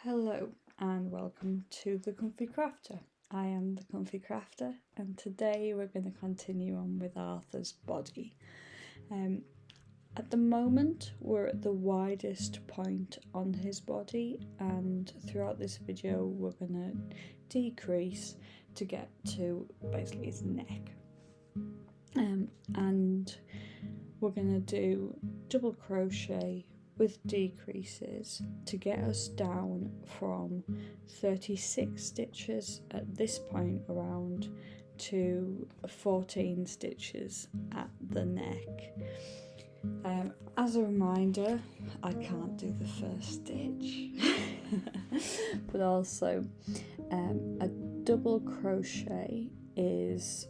Hello and welcome to the Comfy Crafter. I am the Comfy Crafter and today we're going to continue on with Arthur's body. At the moment we're at the widest point on his body, and throughout this video we're going to decrease to get to basically his neck. And we're going to do double crochet with decreases to get us down from 36 stitches at this point around to 14 stitches at the neck. As a reminder, I can't do the first stitch, but also a double crochet is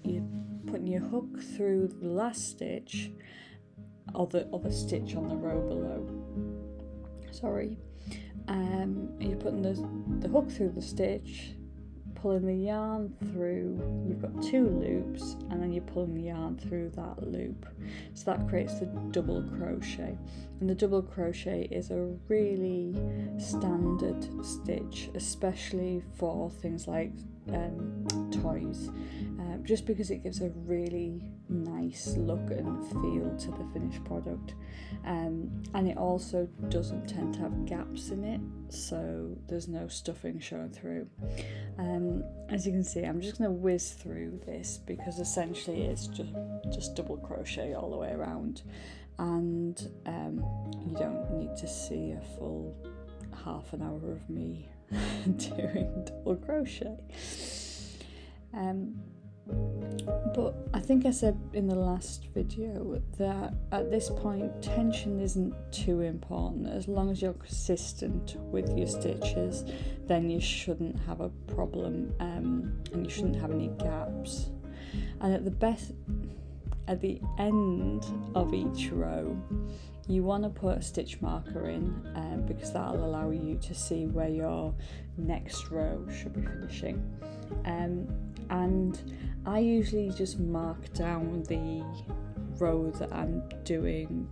you're putting your hook through the last stitch or the stitch on the row below. You're putting the hook through the stitch, pulling the yarn through. You've got two loops, and then you're pulling the yarn through that loop. So that creates the double crochet. And the double crochet is a really standard stitch, especially for things like toys, just because it gives a really nice look and feel to the finished product, and it also doesn't tend to have gaps in it, so there's no stuffing showing through. As you can see, I'm just going to whiz through this because essentially it's just double crochet all the way around, and you don't need to see a full half an hour of me doing double crochet. But I think I said in the last video that at this point tension isn't too important. As long as you're consistent with your stitches, then you shouldn't have a problem, and you shouldn't have any gaps. And at the end of each row, you want to put a stitch marker in, because that'll allow you to see where your next row should be finishing. And I usually just mark down the row that I'm doing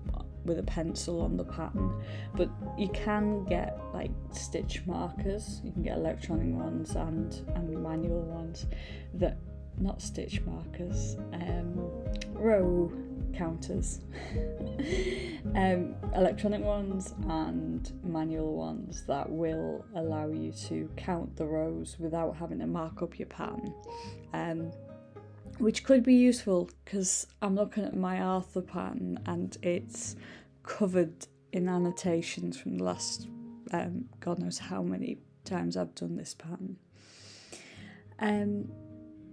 with a pencil on the pattern, but you can get like stitch markers. You can get electronic ones and manual ones that, not stitch markers, row counters. Electronic ones and manual ones that will allow you to count the rows without having to mark up your pattern, which could be useful because I'm looking at my Arthur pattern and it's covered in annotations from the last God knows how many times I've done this pattern.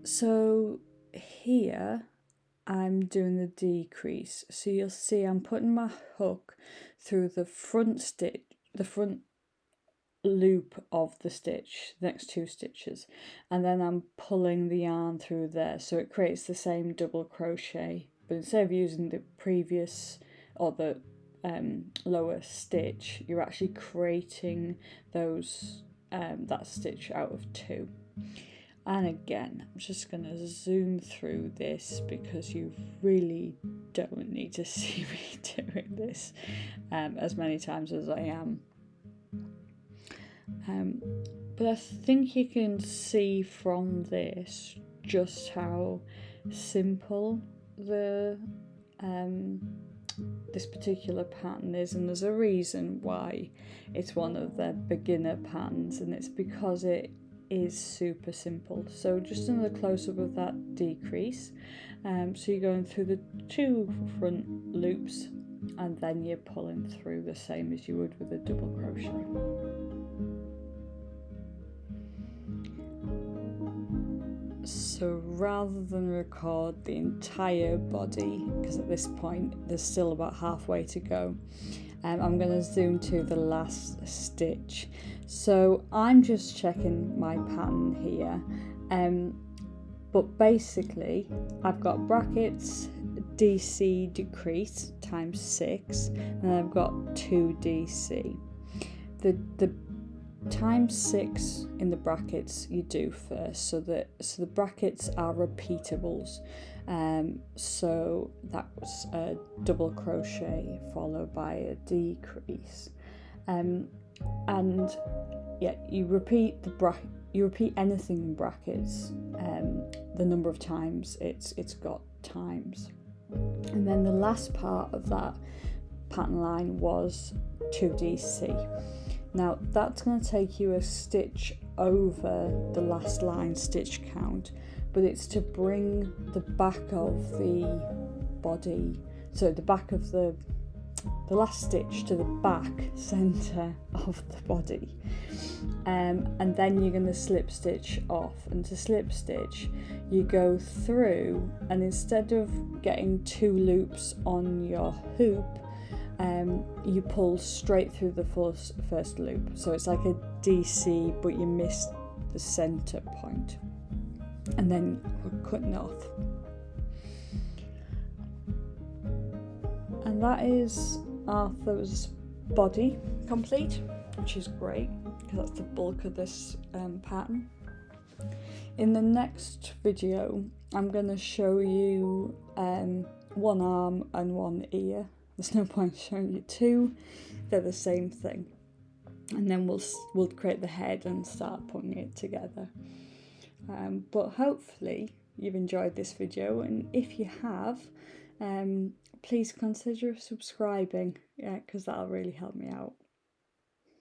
So here I'm doing the decrease, so you'll see I'm putting my hook through the front stitch, the front loop of the stitch, the next two stitches, and then I'm pulling the yarn through there, so it creates the same double crochet, but instead of using the previous or the lower stitch, you're actually creating those that stitch out of two. And again, I'm just going to zoom through this because you really don't need to see me doing this as many times as I am. But I think you can see from this just how simple the this particular pattern is, and there's a reason why it's one of the beginner patterns, and it's because it is super simple. So just another close-up of that decrease. So you're going through the two front loops and then you're pulling through the same as you would with a double crochet. So rather than record the entire body, because at this point there's still about halfway to go, I'm going to zoom to the last stitch. So I'm just checking my pattern here, but basically I've got brackets DC decrease times 6, and I've got 2 DC. The times 6 in the brackets you do first, so the brackets are repeatables. So that was a double crochet followed by a decrease. and yeah, you repeat anything in brackets the number of times it's got times. And then the last part of that pattern line was 2DC. Now that's going to take you a stitch over the last line stitch count, but it's to bring the back of the body, so the back of the last stitch to the back centre of the body, and then you're going to slip stitch off. And to slip stitch, you go through, and instead of getting 2 loops on your hoop, you pull straight through the first loop, so it's like a DC, but you miss the centre point, and then we're cutting off. And that is Arthur's body complete, which is great because that's the bulk of this pattern. In the next video, I'm going to show you one arm and one ear. There's no point showing you 2, they're the same thing. And then we'll create the head and start putting it together. But hopefully you've enjoyed this video, and if you have, please consider subscribing, because that'll really help me out.